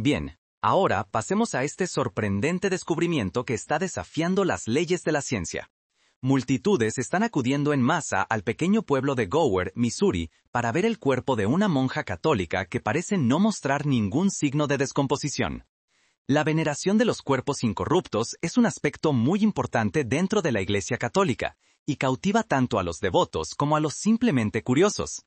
Bien, ahora pasemos a este sorprendente descubrimiento que está desafiando las leyes de la ciencia. Multitudes están acudiendo en masa al pequeño pueblo de Gower, Missouri, para ver el cuerpo de una monja católica que parece no mostrar ningún signo de descomposición. La veneración de los cuerpos incorruptos es un aspecto muy importante dentro de la Iglesia Católica, y cautiva tanto a los devotos como a los simplemente curiosos.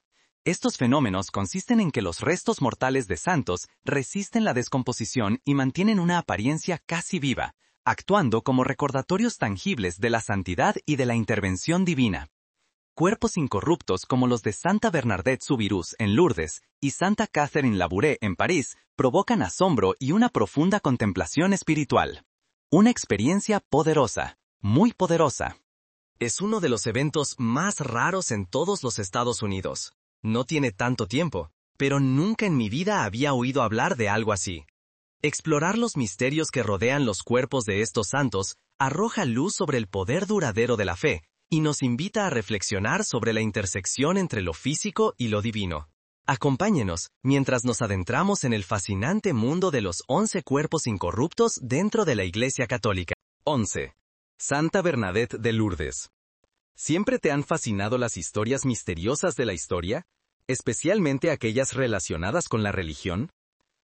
Estos fenómenos consisten en que los restos mortales de santos resisten la descomposición y mantienen una apariencia casi viva, actuando como recordatorios tangibles de la santidad y de la intervención divina. Cuerpos incorruptos como los de Santa Bernadette Soubirous en Lourdes y Santa Catherine Labouré en París provocan asombro y una profunda contemplación espiritual. Una experiencia poderosa, muy poderosa. Es uno de los eventos más raros en todos los Estados Unidos. No tiene tanto tiempo, pero nunca en mi vida había oído hablar de algo así. Explorar los misterios que rodean los cuerpos de estos santos arroja luz sobre el poder duradero de la fe y nos invita a reflexionar sobre la intersección entre lo físico y lo divino. Acompáñenos mientras nos adentramos en el fascinante mundo de los 11 cuerpos incorruptos dentro de la Iglesia Católica. 11. Santa Bernadette de Lourdes. ¿Siempre te han fascinado las historias misteriosas de la historia, especialmente aquellas relacionadas con la religión?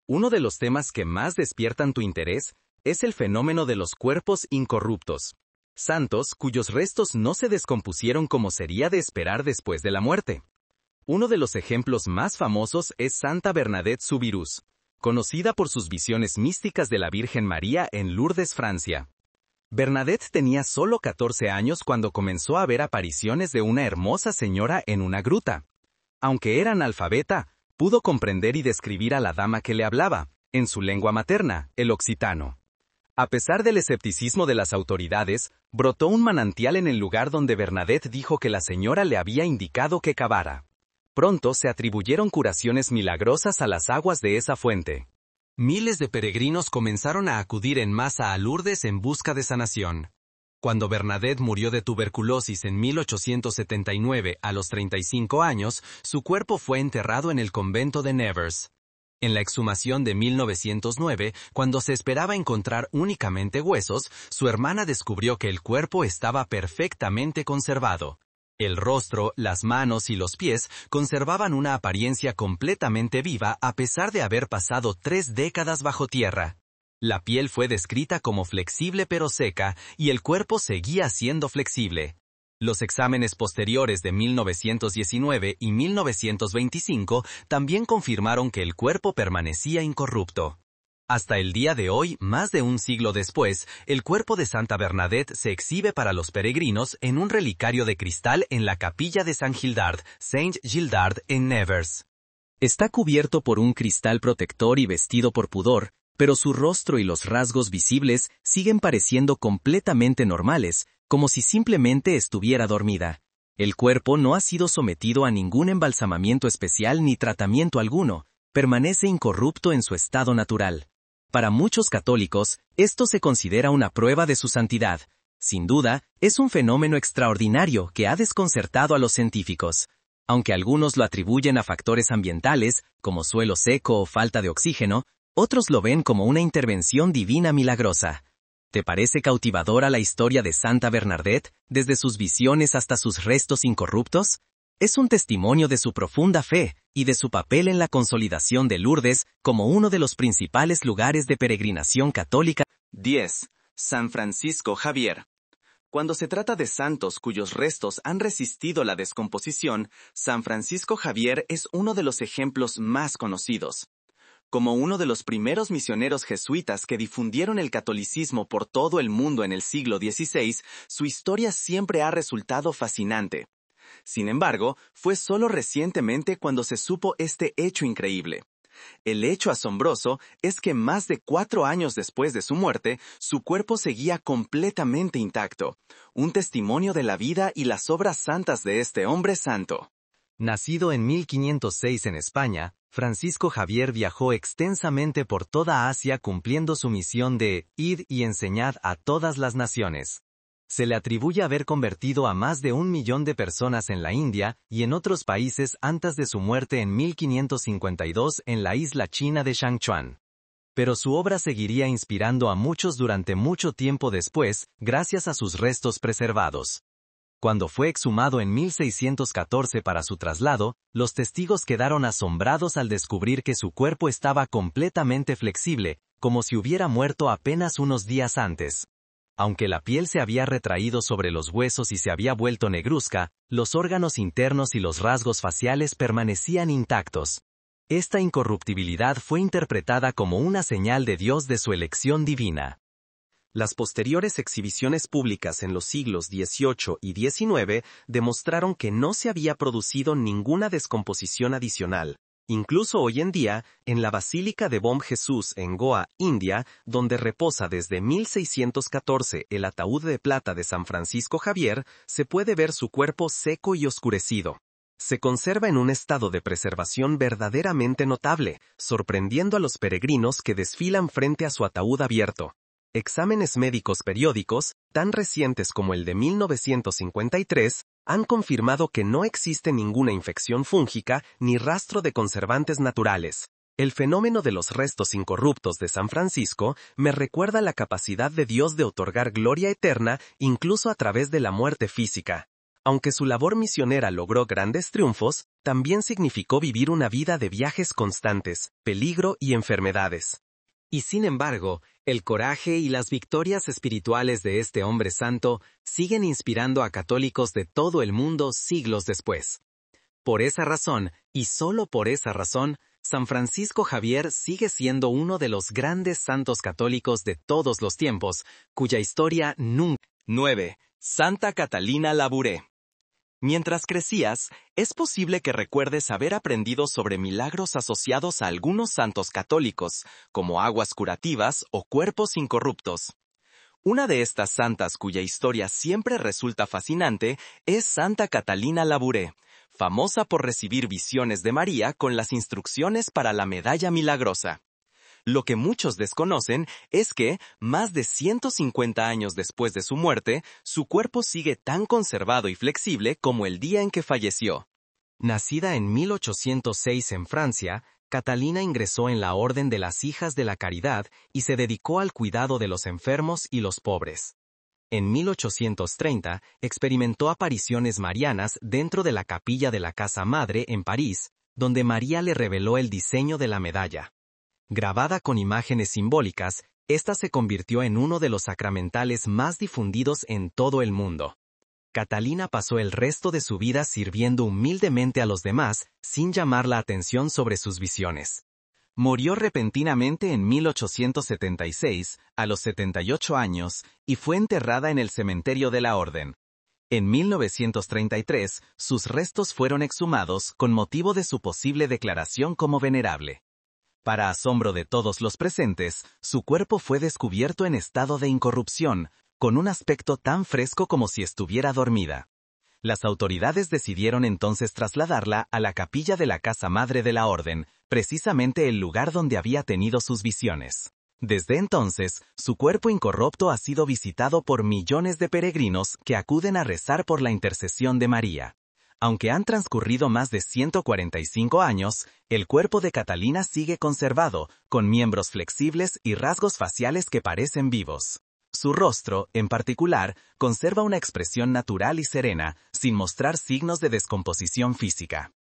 Uno de los temas que más despiertan tu interés es el fenómeno de los cuerpos incorruptos, santos cuyos restos no se descompusieron como sería de esperar después de la muerte. Uno de los ejemplos más famosos es Santa Bernadette Soubirous, conocida por sus visiones místicas de la Virgen María en Lourdes, Francia. Bernadette tenía solo 14 años cuando comenzó a ver apariciones de una hermosa señora en una gruta. Aunque era analfabeta, pudo comprender y describir a la dama que le hablaba, en su lengua materna, el occitano. A pesar del escepticismo de las autoridades, brotó un manantial en el lugar donde Bernadette dijo que la señora le había indicado que cavara. Pronto se atribuyeron curaciones milagrosas a las aguas de esa fuente. Miles de peregrinos comenzaron a acudir en masa a Lourdes en busca de sanación. Cuando Bernadette murió de tuberculosis en 1879 a los 35 años, su cuerpo fue enterrado en el convento de Nevers. En la exhumación de 1909, cuando se esperaba encontrar únicamente huesos, su hermana descubrió que el cuerpo estaba perfectamente conservado. El rostro, las manos y los pies conservaban una apariencia completamente viva a pesar de haber pasado 3 décadas bajo tierra. La piel fue descrita como flexible pero seca, y el cuerpo seguía siendo flexible. Los exámenes posteriores de 1919 y 1925 también confirmaron que el cuerpo permanecía incorrupto. Hasta el día de hoy, más de un siglo después, el cuerpo de Santa Bernadette se exhibe para los peregrinos en un relicario de cristal en la capilla de Saint Gildard, en Nevers. Está cubierto por un cristal protector y vestido por pudor, pero su rostro y los rasgos visibles siguen pareciendo completamente normales, como si simplemente estuviera dormida. El cuerpo no ha sido sometido a ningún embalsamamiento especial ni tratamiento alguno, permanece incorrupto en su estado natural. Para muchos católicos, esto se considera una prueba de su santidad. Sin duda, es un fenómeno extraordinario que ha desconcertado a los científicos. Aunque algunos lo atribuyen a factores ambientales, como suelo seco o falta de oxígeno, otros lo ven como una intervención divina milagrosa. ¿Te parece cautivadora la historia de Santa Bernadette, desde sus visiones hasta sus restos incorruptos? Es un testimonio de su profunda fe y de su papel en la consolidación de Lourdes como uno de los principales lugares de peregrinación católica. 10. San Francisco Javier. Cuando se trata de santos cuyos restos han resistido la descomposición, San Francisco Javier es uno de los ejemplos más conocidos. Como uno de los primeros misioneros jesuitas que difundieron el catolicismo por todo el mundo en el siglo XVI, su historia siempre ha resultado fascinante. Sin embargo, fue solo recientemente cuando se supo este hecho increíble. El hecho asombroso es que más de 4 años después de su muerte, su cuerpo seguía completamente intacto, un testimonio de la vida y las obras santas de este hombre santo. Nacido en 1506 en España, Francisco Javier viajó extensamente por toda Asia cumpliendo su misión de «Id y enseñad a todas las naciones». Se le atribuye haber convertido a más de 1 millón de personas en la India y en otros países antes de su muerte en 1552 en la isla china de Shangchuan. Pero su obra seguiría inspirando a muchos durante mucho tiempo después, gracias a sus restos preservados. Cuando fue exhumado en 1614 para su traslado, los testigos quedaron asombrados al descubrir que su cuerpo estaba completamente flexible, como si hubiera muerto apenas unos días antes. Aunque la piel se había retraído sobre los huesos y se había vuelto negruzca, los órganos internos y los rasgos faciales permanecían intactos. Esta incorruptibilidad fue interpretada como una señal de Dios de su elección divina. Las posteriores exhibiciones públicas en los siglos XVIII y XIX demostraron que no se había producido ninguna descomposición adicional. Incluso hoy en día, en la Basílica de Bom Jesús en Goa, India, donde reposa desde 1614 el ataúd de plata de San Francisco Javier, se puede ver su cuerpo seco y oscurecido. Se conserva en un estado de preservación verdaderamente notable, sorprendiendo a los peregrinos que desfilan frente a su ataúd abierto. Exámenes médicos periódicos, tan recientes como el de 1953, han confirmado que no existe ninguna infección fúngica ni rastro de conservantes naturales. El fenómeno de los restos incorruptos de San Francisco me recuerda la capacidad de Dios de otorgar gloria eterna incluso a través de la muerte física. Aunque su labor misionera logró grandes triunfos, también significó vivir una vida de viajes constantes, peligro y enfermedades. Y sin embargo, el coraje y las victorias espirituales de este hombre santo siguen inspirando a católicos de todo el mundo siglos después. Por esa razón, y solo por esa razón, San Francisco Javier sigue siendo uno de los grandes santos católicos de todos los tiempos, cuya historia nunca... 9. Santa Catalina Labouré. Mientras crecías, es posible que recuerdes haber aprendido sobre milagros asociados a algunos santos católicos, como aguas curativas o cuerpos incorruptos. Una de estas santas cuya historia siempre resulta fascinante es Santa Catalina Labouré, famosa por recibir visiones de María con las instrucciones para la medalla milagrosa. Lo que muchos desconocen es que, más de 150 años después de su muerte, su cuerpo sigue tan conservado y flexible como el día en que falleció. Nacida en 1806 en Francia, Catalina ingresó en la Orden de las Hijas de la Caridad y se dedicó al cuidado de los enfermos y los pobres. En 1830, experimentó apariciones marianas dentro de la capilla de la Casa Madre en París, donde María le reveló el diseño de la medalla. Grabada con imágenes simbólicas, esta se convirtió en uno de los sacramentales más difundidos en todo el mundo. Catalina pasó el resto de su vida sirviendo humildemente a los demás, sin llamar la atención sobre sus visiones. Murió repentinamente en 1876, a los 78 años, y fue enterrada en el cementerio de la Orden. En 1933, sus restos fueron exhumados con motivo de su posible declaración como venerable. Para asombro de todos los presentes, su cuerpo fue descubierto en estado de incorrupción, con un aspecto tan fresco como si estuviera dormida. Las autoridades decidieron entonces trasladarla a la capilla de la Casa Madre de la Orden, precisamente el lugar donde había tenido sus visiones. Desde entonces, su cuerpo incorrupto ha sido visitado por millones de peregrinos que acuden a rezar por la intercesión de María. Aunque han transcurrido más de 145 años, el cuerpo de Catalina sigue conservado, con miembros flexibles y rasgos faciales que parecen vivos. Su rostro, en particular, conserva una expresión natural y serena, sin mostrar signos de descomposición física.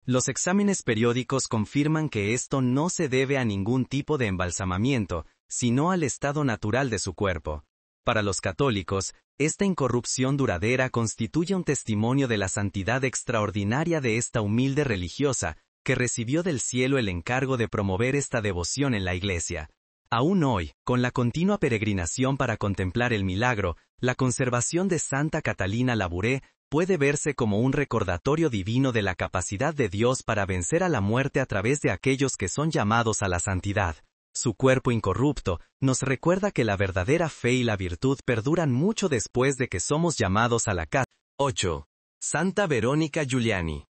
Los exámenes periódicos confirman que esto no se debe a ningún tipo de embalsamamiento, sino al estado natural de su cuerpo. Para los católicos, esta incorrupción duradera constituye un testimonio de la santidad extraordinaria de esta humilde religiosa, que recibió del cielo el encargo de promover esta devoción en la Iglesia. Aún hoy, con la continua peregrinación para contemplar el milagro, la conservación de Santa Catalina Labouré puede verse como un recordatorio divino de la capacidad de Dios para vencer a la muerte a través de aquellos que son llamados a la santidad. Su cuerpo incorrupto nos recuerda que la verdadera fe y la virtud perduran mucho después de que somos llamados a la casa. 8. Santa Verónica Giuliani.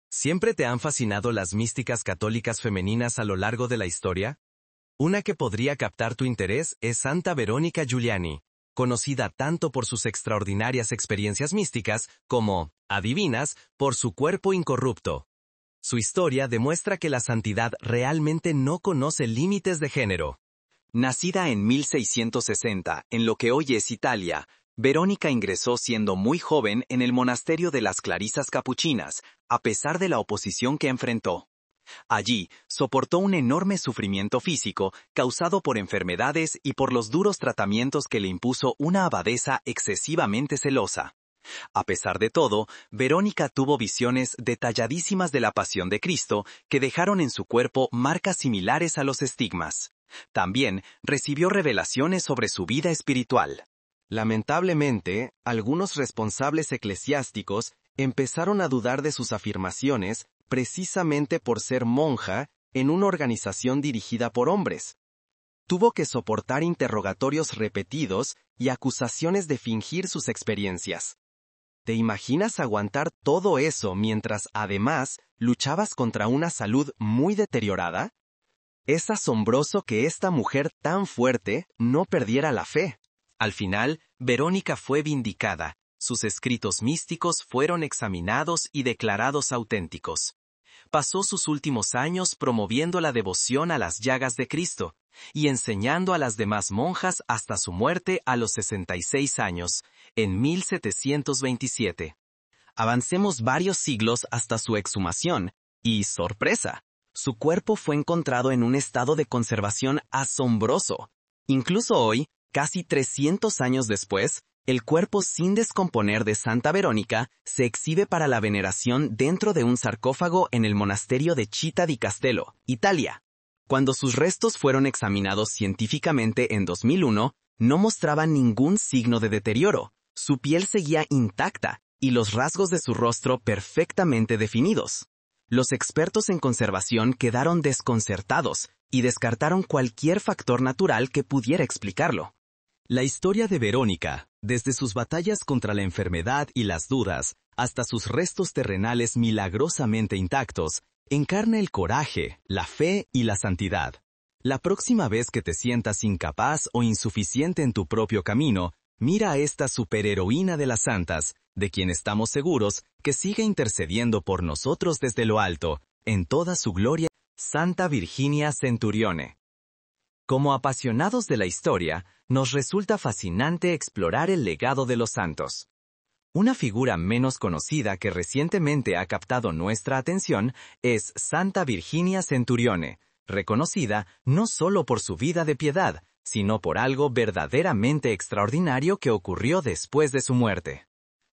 ¿Siempre te han fascinado las místicas católicas femeninas a lo largo de la historia? Una que podría captar tu interés es Santa Verónica Giuliani, conocida tanto por sus extraordinarias experiencias místicas como, adivinas, por su cuerpo incorrupto. Su historia demuestra que la santidad realmente no conoce límites de género. Nacida en 1660, en lo que hoy es Italia, Verónica ingresó siendo muy joven en el monasterio de las Clarisas Capuchinas, a pesar de la oposición que enfrentó. Allí, soportó un enorme sufrimiento físico causado por enfermedades y por los duros tratamientos que le impuso una abadesa excesivamente celosa. A pesar de todo, Verónica tuvo visiones detalladísimas de la pasión de Cristo que dejaron en su cuerpo marcas similares a los estigmas. También recibió revelaciones sobre su vida espiritual. Lamentablemente, algunos responsables eclesiásticos empezaron a dudar de sus afirmaciones precisamente por ser monja en una organización dirigida por hombres. Tuvo que soportar interrogatorios repetidos y acusaciones de fingir sus experiencias. ¿Te imaginas aguantar todo eso mientras, además, luchabas contra una salud muy deteriorada? Es asombroso que esta mujer tan fuerte no perdiera la fe. Al final, Verónica fue vindicada. Sus escritos místicos fueron examinados y declarados auténticos. Pasó sus últimos años promoviendo la devoción a las llagas de Cristo y enseñando a las demás monjas hasta su muerte a los 66 años, en 1727. Avancemos varios siglos hasta su exhumación, y ¡sorpresa! Su cuerpo fue encontrado en un estado de conservación asombroso. Incluso hoy, casi 300 años después, el cuerpo sin descomponer de Santa Verónica se exhibe para la veneración dentro de un sarcófago en el monasterio de Città di Castello, Italia. Cuando sus restos fueron examinados científicamente en 2001, no mostraban ningún signo de deterioro. Su piel seguía intacta y los rasgos de su rostro perfectamente definidos. Los expertos en conservación quedaron desconcertados y descartaron cualquier factor natural que pudiera explicarlo. La historia de Verónica, desde sus batallas contra la enfermedad y las dudas, hasta sus restos terrenales milagrosamente intactos, encarna el coraje, la fe y la santidad. La próxima vez que te sientas incapaz o insuficiente en tu propio camino, mira a esta superheroína de las santas, de quien estamos seguros que sigue intercediendo por nosotros desde lo alto, en toda su gloria, Santa Virginia Centurione. Como apasionados de la historia, nos resulta fascinante explorar el legado de los santos. Una figura menos conocida que recientemente ha captado nuestra atención es Santa Virginia Centurione, reconocida no solo por su vida de piedad, sino por algo verdaderamente extraordinario que ocurrió después de su muerte.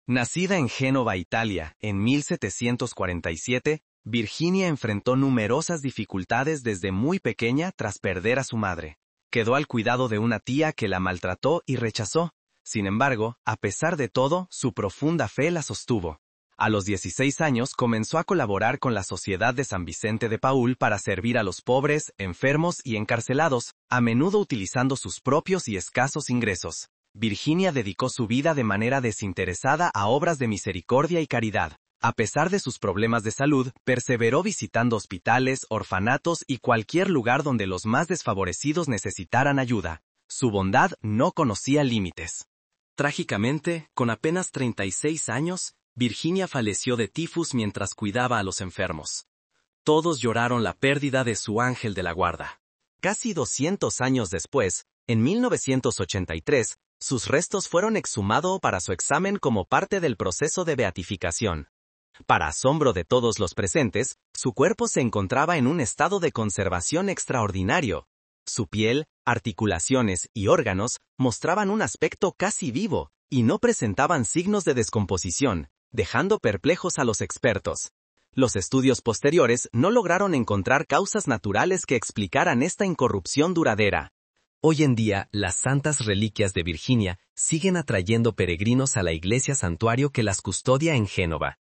Nacida en Génova, Italia, en 1747, Virginia enfrentó numerosas dificultades desde muy pequeña tras perder a su madre. Quedó al cuidado de una tía que la maltrató y rechazó. Sin embargo, a pesar de todo, su profunda fe la sostuvo. A los 16 años comenzó a colaborar con la Sociedad de San Vicente de Paúl para servir a los pobres, enfermos y encarcelados, a menudo utilizando sus propios y escasos ingresos. Virginia dedicó su vida de manera desinteresada a obras de misericordia y caridad. A pesar de sus problemas de salud, perseveró visitando hospitales, orfanatos y cualquier lugar donde los más desfavorecidos necesitaran ayuda. Su bondad no conocía límites. Trágicamente, con apenas 36 años, Virginia falleció de tifus mientras cuidaba a los enfermos. Todos lloraron la pérdida de su ángel de la guarda. Casi 200 años después, en 1983, sus restos fueron exhumados para su examen como parte del proceso de beatificación. Para asombro de todos los presentes, su cuerpo se encontraba en un estado de conservación extraordinario. Su piel, articulaciones y órganos mostraban un aspecto casi vivo y no presentaban signos de descomposición, dejando perplejos a los expertos. Los estudios posteriores no lograron encontrar causas naturales que explicaran esta incorrupción duradera. Hoy en día, las santas reliquias de Virginia siguen atrayendo peregrinos a la iglesia santuario que las custodia en Génova.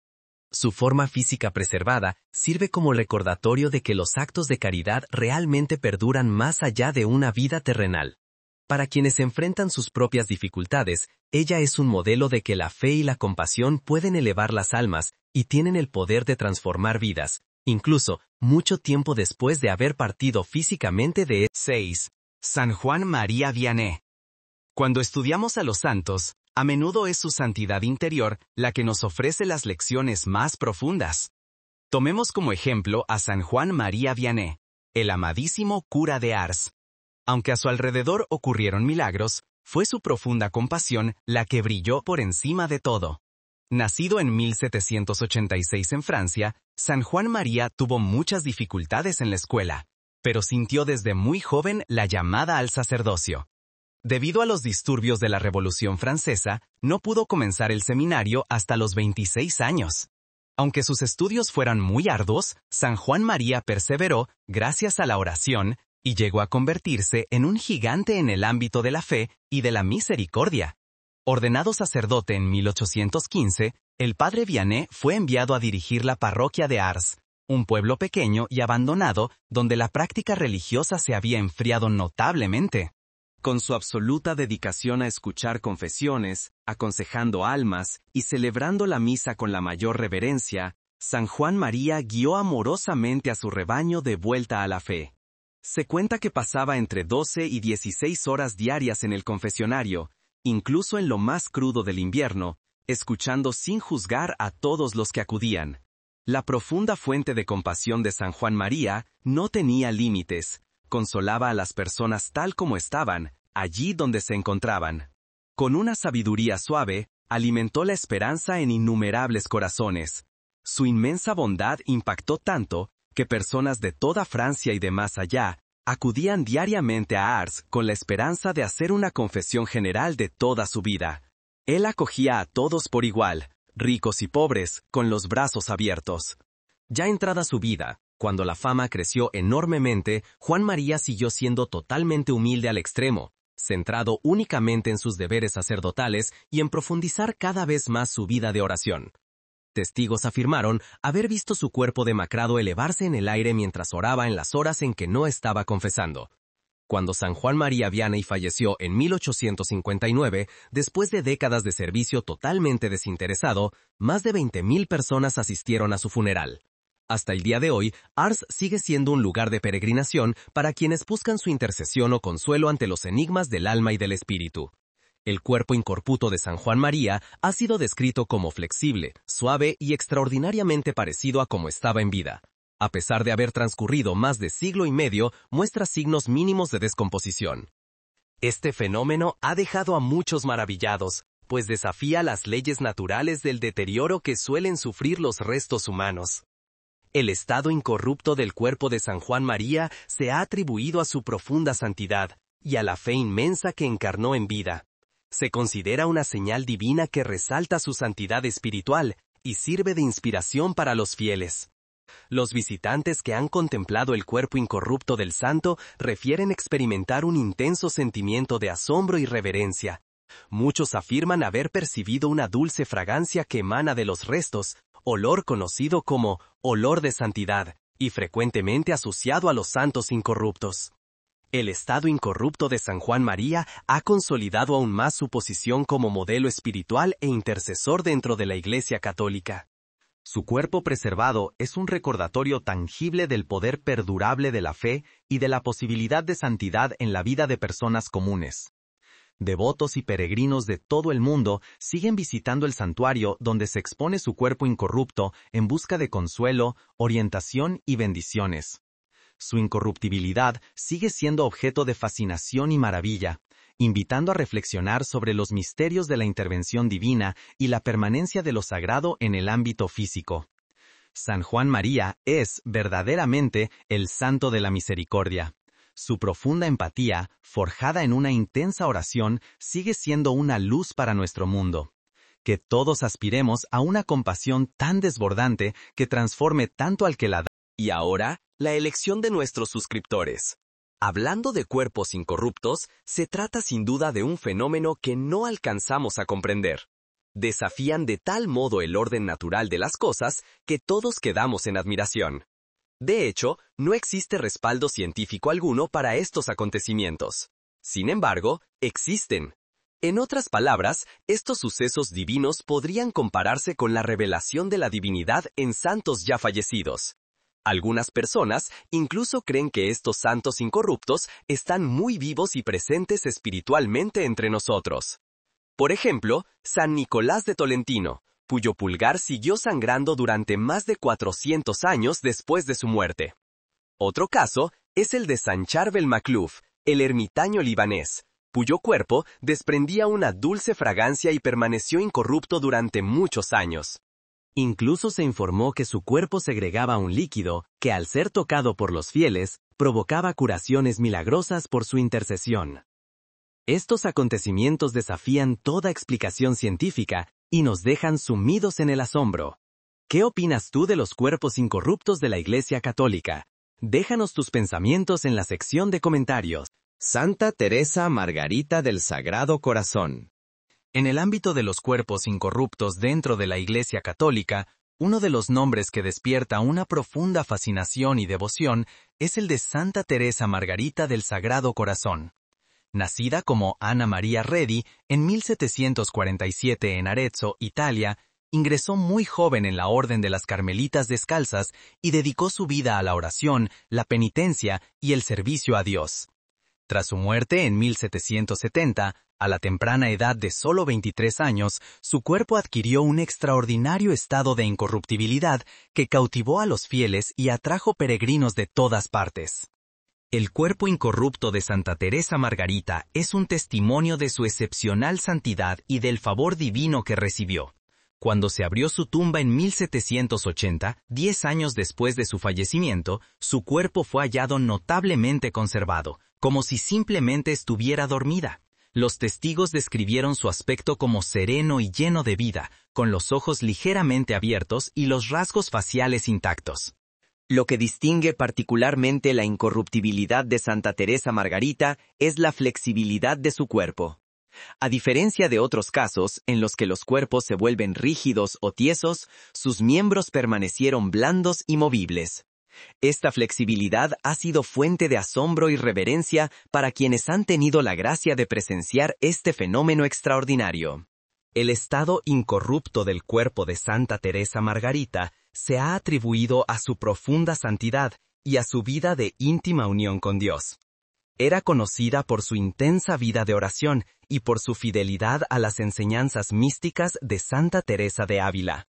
Su forma física preservada sirve como recordatorio de que los actos de caridad realmente perduran más allá de una vida terrenal. Para quienes enfrentan sus propias dificultades, ella es un modelo de que la fe y la compasión pueden elevar las almas y tienen el poder de transformar vidas, incluso mucho tiempo después de haber partido físicamente de 6. San Juan María Vianney. Cuando estudiamos a los santos, a menudo es su santidad interior la que nos ofrece las lecciones más profundas. Tomemos como ejemplo a San Juan María Vianney, el amadísimo cura de Ars. Aunque a su alrededor ocurrieron milagros, fue su profunda compasión la que brilló por encima de todo. Nacido en 1786 en Francia, San Juan María tuvo muchas dificultades en la escuela, pero sintió desde muy joven la llamada al sacerdocio. Debido a los disturbios de la Revolución Francesa, no pudo comenzar el seminario hasta los 26 años. Aunque sus estudios fueran muy arduos, San Juan María perseveró gracias a la oración y llegó a convertirse en un gigante en el ámbito de la fe y de la misericordia. Ordenado sacerdote en 1815, el padre Vianney fue enviado a dirigir la parroquia de Ars, un pueblo pequeño y abandonado donde la práctica religiosa se había enfriado notablemente. Con su absoluta dedicación a escuchar confesiones, aconsejando almas y celebrando la misa con la mayor reverencia, San Juan María guió amorosamente a su rebaño de vuelta a la fe. Se cuenta que pasaba entre 12 y 16 horas diarias en el confesionario, incluso en lo más crudo del invierno, escuchando sin juzgar a todos los que acudían. La profunda fuente de compasión de San Juan María no tenía límites, consolaba a las personas tal como estaban, allí donde se encontraban. Con una sabiduría suave, alimentó la esperanza en innumerables corazones. Su inmensa bondad impactó tanto, que personas de toda Francia y de más allá, acudían diariamente a Ars con la esperanza de hacer una confesión general de toda su vida. Él acogía a todos por igual, ricos y pobres, con los brazos abiertos. Ya entrada su vida, cuando la fama creció enormemente, Juan María siguió siendo totalmente humilde al extremo, centrado únicamente en sus deberes sacerdotales y en profundizar cada vez más su vida de oración. Testigos afirmaron haber visto su cuerpo demacrado elevarse en el aire mientras oraba en las horas en que no estaba confesando. Cuando San Juan María Vianney falleció en 1859, después de décadas de servicio totalmente desinteresado, más de 20.000 personas asistieron a su funeral. Hasta el día de hoy, Ars sigue siendo un lugar de peregrinación para quienes buscan su intercesión o consuelo ante los enigmas del alma y del espíritu. El cuerpo incorrupto de San Juan María ha sido descrito como flexible, suave y extraordinariamente parecido a como estaba en vida. A pesar de haber transcurrido más de siglo y medio, muestra signos mínimos de descomposición. Este fenómeno ha dejado a muchos maravillados, pues desafía las leyes naturales del deterioro que suelen sufrir los restos humanos. El estado incorrupto del cuerpo de San Juan María se ha atribuido a su profunda santidad y a la fe inmensa que encarnó en vida. Se considera una señal divina que resalta su santidad espiritual y sirve de inspiración para los fieles. Los visitantes que han contemplado el cuerpo incorrupto del santo refieren experimentar un intenso sentimiento de asombro y reverencia. Muchos afirman haber percibido una dulce fragancia que emana de los restos, olor conocido como olor de santidad, y frecuentemente asociado a los santos incorruptos. El estado incorrupto de San Juan María ha consolidado aún más su posición como modelo espiritual e intercesor dentro de la Iglesia Católica. Su cuerpo preservado es un recordatorio tangible del poder perdurable de la fe y de la posibilidad de santidad en la vida de personas comunes. Devotos y peregrinos de todo el mundo siguen visitando el santuario donde se expone su cuerpo incorrupto en busca de consuelo, orientación y bendiciones. Su incorruptibilidad sigue siendo objeto de fascinación y maravilla, invitando a reflexionar sobre los misterios de la intervención divina y la permanencia de lo sagrado en el ámbito físico. San Juan María es, verdaderamente, el santo de la misericordia. Su profunda empatía, forjada en una intensa oración, sigue siendo una luz para nuestro mundo. Que todos aspiremos a una compasión tan desbordante que transforme tanto al que la da. Y ahora, la elección de nuestros suscriptores. Hablando de cuerpos incorruptos, se trata sin duda de un fenómeno que no alcanzamos a comprender. Desafían de tal modo el orden natural de las cosas que todos quedamos en admiración. De hecho, no existe respaldo científico alguno para estos acontecimientos. Sin embargo, existen. En otras palabras, estos sucesos divinos podrían compararse con la revelación de la divinidad en santos ya fallecidos. Algunas personas incluso creen que estos santos incorruptos están muy vivos y presentes espiritualmente entre nosotros. Por ejemplo, San Nicolás de Tolentino, cuyo pulgar siguió sangrando durante más de 400 años después de su muerte. Otro caso es el de San Charbel Macluf, el ermitaño libanés, cuyo cuerpo desprendía una dulce fragancia y permaneció incorrupto durante muchos años. Incluso se informó que su cuerpo segregaba un líquido que, al ser tocado por los fieles, provocaba curaciones milagrosas por su intercesión. Estos acontecimientos desafían toda explicación científica y nos dejan sumidos en el asombro. ¿Qué opinas tú de los cuerpos incorruptos de la Iglesia Católica? Déjanos tus pensamientos en la sección de comentarios. Santa Teresa Margarita del Sagrado Corazón. En el ámbito de los cuerpos incorruptos dentro de la Iglesia Católica, uno de los nombres que despierta una profunda fascinación y devoción es el de Santa Teresa Margarita del Sagrado Corazón. Nacida como Anna Maria Redi en 1747 en Arezzo, Italia, ingresó muy joven en la Orden de las Carmelitas Descalzas y dedicó su vida a la oración, la penitencia y el servicio a Dios. Tras su muerte en 1770, a la temprana edad de solo 23 años, su cuerpo adquirió un extraordinario estado de incorruptibilidad que cautivó a los fieles y atrajo peregrinos de todas partes. El cuerpo incorrupto de Santa Teresa Margarita es un testimonio de su excepcional santidad y del favor divino que recibió. Cuando se abrió su tumba en 1780, 10 años después de su fallecimiento, su cuerpo fue hallado notablemente conservado, como si simplemente estuviera dormida. Los testigos describieron su aspecto como sereno y lleno de vida, con los ojos ligeramente abiertos y los rasgos faciales intactos. Lo que distingue particularmente la incorruptibilidad de Santa Teresa Margarita es la flexibilidad de su cuerpo. A diferencia de otros casos en los que los cuerpos se vuelven rígidos o tiesos, sus miembros permanecieron blandos y movibles. Esta flexibilidad ha sido fuente de asombro y reverencia para quienes han tenido la gracia de presenciar este fenómeno extraordinario. El estado incorrupto del cuerpo de Santa Teresa Margarita se ha atribuido a su profunda santidad y a su vida de íntima unión con Dios. Era conocida por su intensa vida de oración y por su fidelidad a las enseñanzas místicas de Santa Teresa de Ávila.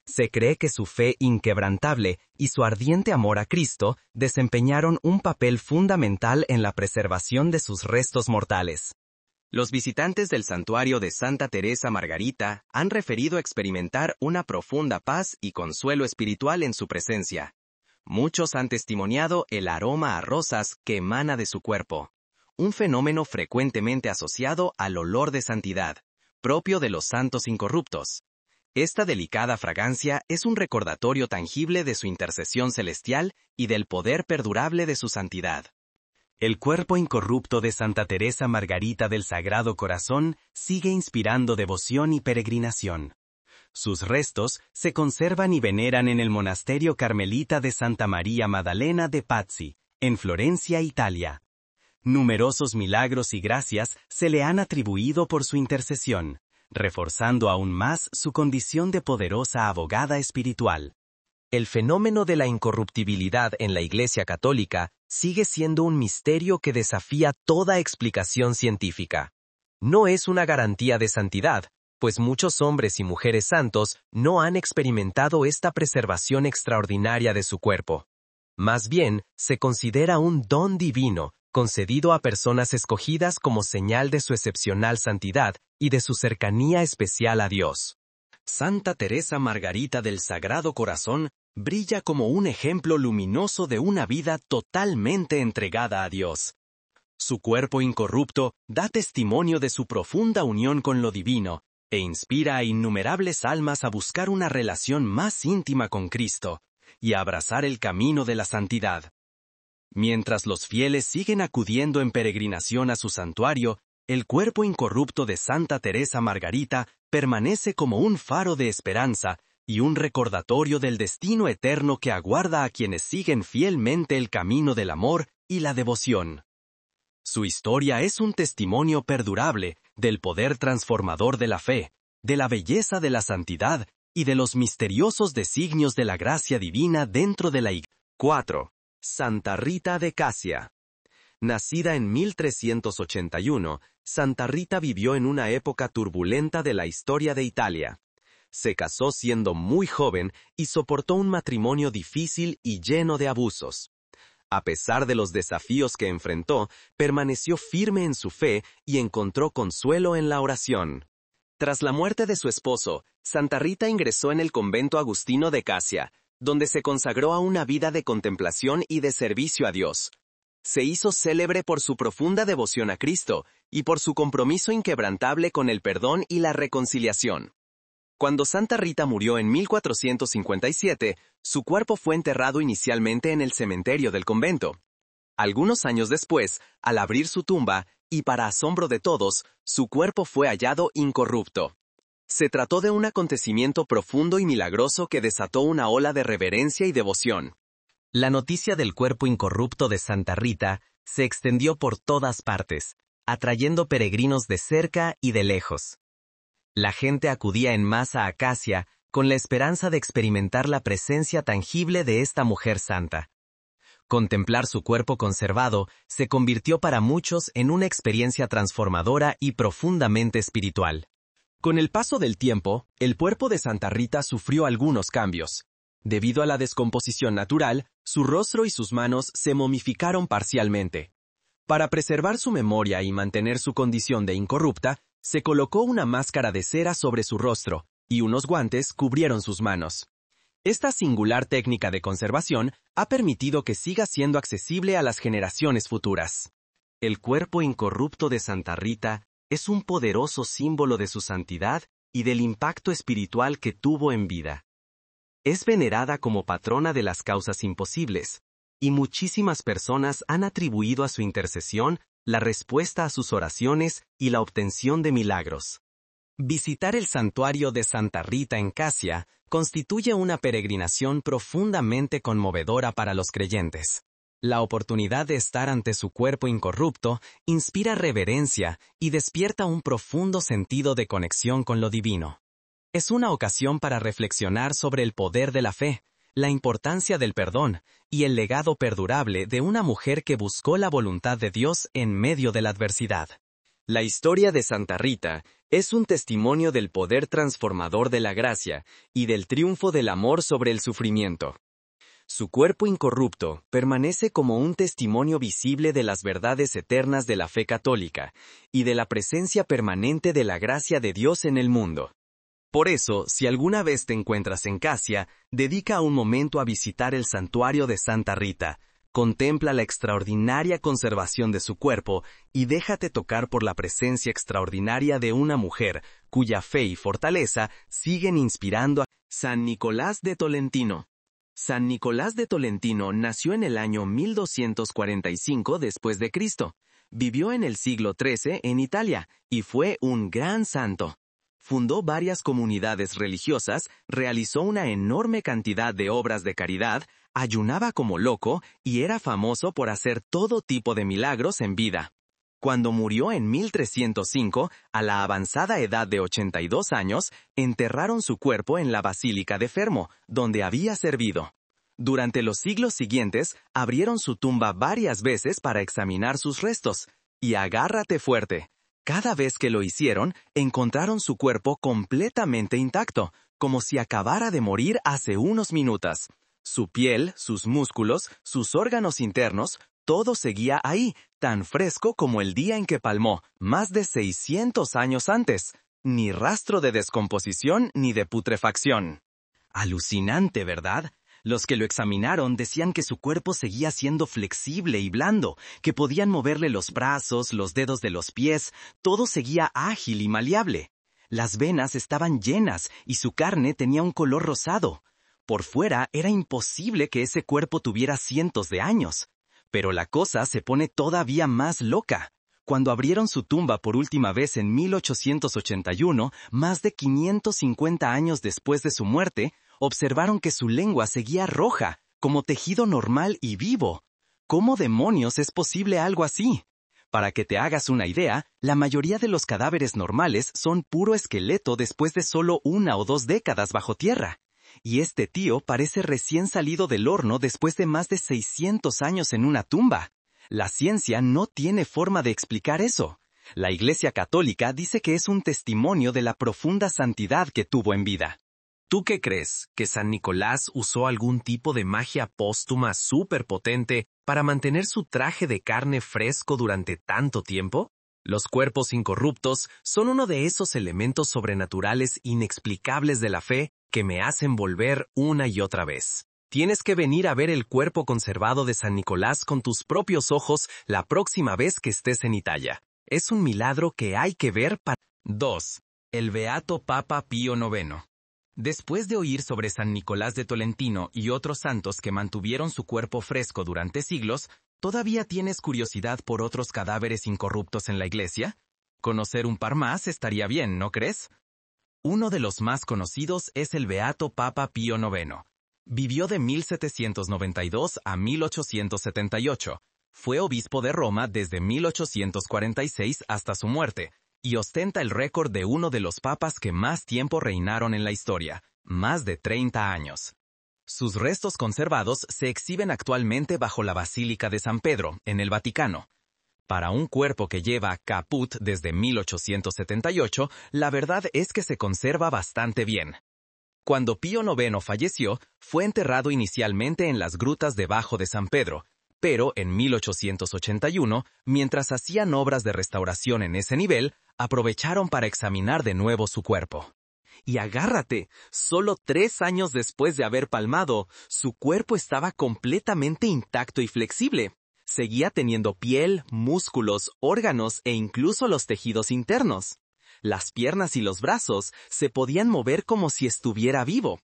Se cree que su fe inquebrantable y su ardiente amor a Cristo desempeñaron un papel fundamental en la preservación de sus restos mortales. Los visitantes del santuario de Santa Teresa Margarita han referido experimentar una profunda paz y consuelo espiritual en su presencia. Muchos han testimoniado el aroma a rosas que emana de su cuerpo, un fenómeno frecuentemente asociado al olor de santidad, propio de los santos incorruptos. Esta delicada fragancia es un recordatorio tangible de su intercesión celestial y del poder perdurable de su santidad. El cuerpo incorrupto de Santa Teresa Margarita del Sagrado Corazón sigue inspirando devoción y peregrinación. Sus restos se conservan y veneran en el monasterio carmelita de Santa María Maddalena de Pazzi, en Florencia, Italia. Numerosos milagros y gracias se le han atribuido por su intercesión, reforzando aún más su condición de poderosa abogada espiritual. El fenómeno de la incorruptibilidad en la Iglesia Católica sigue siendo un misterio que desafía toda explicación científica. No es una garantía de santidad, pues muchos hombres y mujeres santos no han experimentado esta preservación extraordinaria de su cuerpo. Más bien, se considera un don divino, concedido a personas escogidas como señal de su excepcional santidad y de su cercanía especial a Dios. Santa Teresa Margarita del Sagrado Corazón brilla como un ejemplo luminoso de una vida totalmente entregada a Dios. Su cuerpo incorrupto da testimonio de su profunda unión con lo divino, e inspira a innumerables almas a buscar una relación más íntima con Cristo, y a abrazar el camino de la santidad. Mientras los fieles siguen acudiendo en peregrinación a su santuario, el cuerpo incorrupto de Santa Teresa Margarita permanece como un faro de esperanza y un recordatorio del destino eterno que aguarda a quienes siguen fielmente el camino del amor y la devoción. Su historia es un testimonio perdurable del poder transformador de la fe, de la belleza de la santidad y de los misteriosos designios de la gracia divina dentro de la Iglesia. 4. Santa Rita de Casia. Nacida en 1381, Santa Rita vivió en una época turbulenta de la historia de Italia. Se casó siendo muy joven y soportó un matrimonio difícil y lleno de abusos. A pesar de los desafíos que enfrentó, permaneció firme en su fe y encontró consuelo en la oración. Tras la muerte de su esposo, Santa Rita ingresó en el convento agustino de Casia, donde se consagró a una vida de contemplación y de servicio a Dios. Se hizo célebre por su profunda devoción a Cristo y por su compromiso inquebrantable con el perdón y la reconciliación. Cuando Santa Rita murió en 1457, su cuerpo fue enterrado inicialmente en el cementerio del convento. Algunos años después, al abrir su tumba, y para asombro de todos, su cuerpo fue hallado incorrupto. Se trató de un acontecimiento profundo y milagroso que desató una ola de reverencia y devoción. La noticia del cuerpo incorrupto de Santa Rita se extendió por todas partes, atrayendo peregrinos de cerca y de lejos. La gente acudía en masa a Casia con la esperanza de experimentar la presencia tangible de esta mujer santa. Contemplar su cuerpo conservado se convirtió para muchos en una experiencia transformadora y profundamente espiritual. Con el paso del tiempo, el cuerpo de Santa Rita sufrió algunos cambios. Debido a la descomposición natural, su rostro y sus manos se momificaron parcialmente. Para preservar su memoria y mantener su condición de incorrupta, se colocó una máscara de cera sobre su rostro, y unos guantes cubrieron sus manos. Esta singular técnica de conservación ha permitido que siga siendo accesible a las generaciones futuras. El cuerpo incorrupto de Santa Rita es un poderoso símbolo de su santidad y del impacto espiritual que tuvo en vida. Es venerada como patrona de las causas imposibles, y muchísimas personas han atribuido a su intercesión la respuesta a sus oraciones y la obtención de milagros. Visitar el santuario de Santa Rita en Casia constituye una peregrinación profundamente conmovedora para los creyentes. La oportunidad de estar ante su cuerpo incorrupto inspira reverencia y despierta un profundo sentido de conexión con lo divino. Es una ocasión para reflexionar sobre el poder de la fe, la importancia del perdón y el legado perdurable de una mujer que buscó la voluntad de Dios en medio de la adversidad. La historia de Santa Rita es un testimonio del poder transformador de la gracia y del triunfo del amor sobre el sufrimiento. Su cuerpo incorrupto permanece como un testimonio visible de las verdades eternas de la fe católica y de la presencia permanente de la gracia de Dios en el mundo. Por eso, si alguna vez te encuentras en Casia, dedica un momento a visitar el santuario de Santa Rita, contempla la extraordinaria conservación de su cuerpo y déjate tocar por la presencia extraordinaria de una mujer cuya fe y fortaleza siguen inspirando a San Nicolás de Tolentino. San Nicolás de Tolentino nació en el año 1245 después de Cristo. Vivió en el siglo XIII en Italia y fue un gran santo. Fundó varias comunidades religiosas, realizó una enorme cantidad de obras de caridad, ayunaba como loco y era famoso por hacer todo tipo de milagros en vida. Cuando murió en 1305, a la avanzada edad de 82 años, enterraron su cuerpo en la Basílica de Fermo, donde había servido. Durante los siglos siguientes, abrieron su tumba varias veces para examinar sus restos. Y agárrate fuerte. Cada vez que lo hicieron, encontraron su cuerpo completamente intacto, como si acabara de morir hace unos minutos. Su piel, sus músculos, sus órganos internos, todo seguía ahí, tan fresco como el día en que palmó, más de 600 años antes. Ni rastro de descomposición ni de putrefacción. Alucinante, ¿verdad? Los que lo examinaron decían que su cuerpo seguía siendo flexible y blando, que podían moverle los brazos, los dedos de los pies, todo seguía ágil y maleable. Las venas estaban llenas y su carne tenía un color rosado. Por fuera era imposible que ese cuerpo tuviera cientos de años. Pero la cosa se pone todavía más loca. Cuando abrieron su tumba por última vez en 1881, más de 550 años después de su muerte, observaron que su lengua seguía roja, como tejido normal y vivo. ¿Cómo demonios es posible algo así? Para que te hagas una idea, la mayoría de los cadáveres normales son puro esqueleto después de solo 1 o 2 décadas bajo tierra. Y este tío parece recién salido del horno después de más de 600 años en una tumba. La ciencia no tiene forma de explicar eso. La Iglesia Católica dice que es un testimonio de la profunda santidad que tuvo en vida. ¿Tú qué crees? ¿Que San Nicolás usó algún tipo de magia póstuma superpotente para mantener su traje de carne fresco durante tanto tiempo? Los cuerpos incorruptos son uno de esos elementos sobrenaturales inexplicables de la fe que me hacen volver una y otra vez. Tienes que venir a ver el cuerpo conservado de San Nicolás con tus propios ojos la próxima vez que estés en Italia. Es un milagro que hay que ver para... 2. El Beato Papa Pío IX. Después de oír sobre San Nicolás de Tolentino y otros santos que mantuvieron su cuerpo fresco durante siglos, ¿todavía tienes curiosidad por otros cadáveres incorruptos en la iglesia? Conocer un par más estaría bien, ¿no crees? Uno de los más conocidos es el Beato Papa Pío IX. Vivió de 1792 a 1878. Fue obispo de Roma desde 1846 hasta su muerte, y ostenta el récord de uno de los papas que más tiempo reinaron en la historia, más de 30 años. Sus restos conservados se exhiben actualmente bajo la Basílica de San Pedro, en el Vaticano. Para un cuerpo que lleva caput desde 1878, la verdad es que se conserva bastante bien. Cuando Pío IX falleció, fue enterrado inicialmente en las grutas debajo de San Pedro, pero en 1881, mientras hacían obras de restauración en ese nivel, aprovecharon para examinar de nuevo su cuerpo. Y agárrate, solo 3 años después de haber palmado, su cuerpo estaba completamente intacto y flexible. Seguía teniendo piel, músculos, órganos e incluso los tejidos internos. Las piernas y los brazos se podían mover como si estuviera vivo.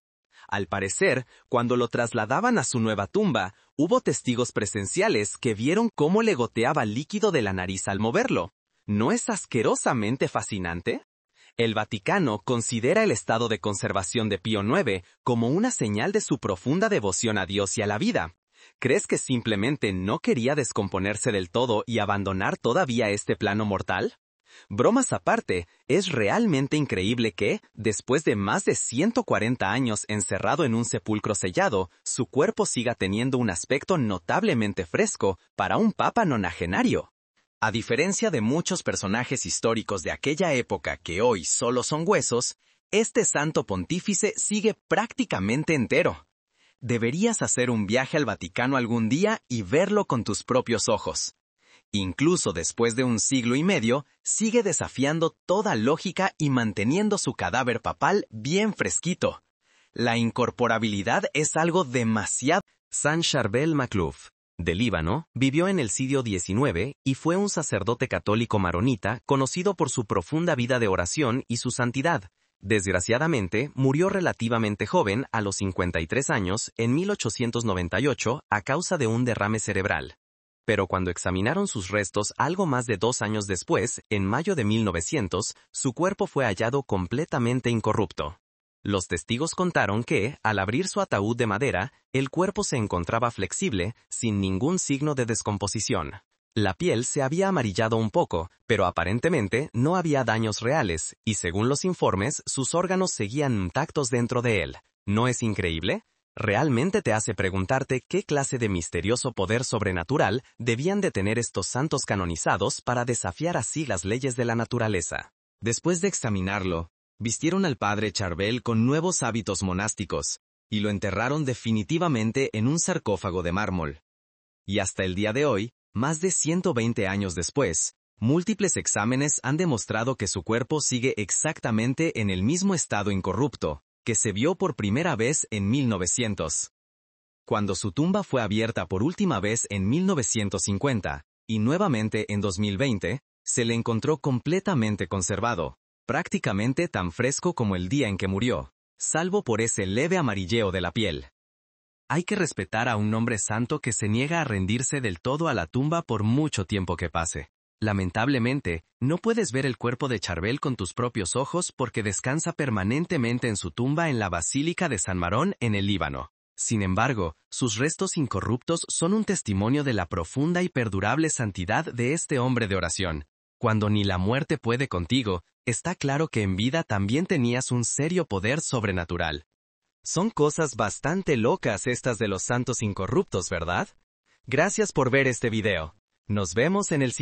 Al parecer, cuando lo trasladaban a su nueva tumba, hubo testigos presenciales que vieron cómo le goteaba líquido de la nariz al moverlo. ¿No es asquerosamente fascinante? El Vaticano considera el estado de conservación de Pío IX como una señal de su profunda devoción a Dios y a la vida. ¿Crees que simplemente no quería descomponerse del todo y abandonar todavía este plano mortal? Bromas aparte, es realmente increíble que, después de más de 140 años encerrado en un sepulcro sellado, su cuerpo siga teniendo un aspecto notablemente fresco para un papa nonagenario. A diferencia de muchos personajes históricos de aquella época que hoy solo son huesos, este santo pontífice sigue prácticamente entero. Deberías hacer un viaje al Vaticano algún día y verlo con tus propios ojos. Incluso después de 1 siglo y medio, sigue desafiando toda lógica y manteniendo su cadáver papal bien fresquito. La incorporabilidad es algo demasiado... San Charbel Makhlouf, de Líbano, vivió en el siglo XIX y fue un sacerdote católico maronita conocido por su profunda vida de oración y su santidad. Desgraciadamente, murió relativamente joven, a los 53 años, en 1898, a causa de un derrame cerebral. Pero cuando examinaron sus restos algo más de 2 años después, en mayo de 1900, su cuerpo fue hallado completamente incorrupto. Los testigos contaron que, al abrir su ataúd de madera, el cuerpo se encontraba flexible, sin ningún signo de descomposición. La piel se había amarillado un poco, pero aparentemente no había daños reales, y según los informes, sus órganos seguían intactos dentro de él. ¿No es increíble? Realmente te hace preguntarte qué clase de misterioso poder sobrenatural debían de tener estos santos canonizados para desafiar así las leyes de la naturaleza. Después de examinarlo, vistieron al padre Charbel con nuevos hábitos monásticos, y lo enterraron definitivamente en un sarcófago de mármol. Y hasta el día de hoy, más de 120 años después, múltiples exámenes han demostrado que su cuerpo sigue exactamente en el mismo estado incorrupto, que se vio por primera vez en 1900. Cuando su tumba fue abierta por última vez en 1950, y nuevamente en 2020, se le encontró completamente conservado, prácticamente tan fresco como el día en que murió, salvo por ese leve amarilleo de la piel. Hay que respetar a un hombre santo que se niega a rendirse del todo a la tumba por mucho tiempo que pase. Lamentablemente, no puedes ver el cuerpo de Charbel con tus propios ojos porque descansa permanentemente en su tumba en la Basílica de San Marón en el Líbano. Sin embargo, sus restos incorruptos son un testimonio de la profunda y perdurable santidad de este hombre de oración. Cuando ni la muerte puede contigo, está claro que en vida también tenías un serio poder sobrenatural. Son cosas bastante locas estas de los santos incorruptos, ¿verdad? Gracias por ver este video. Nos vemos en el siguiente.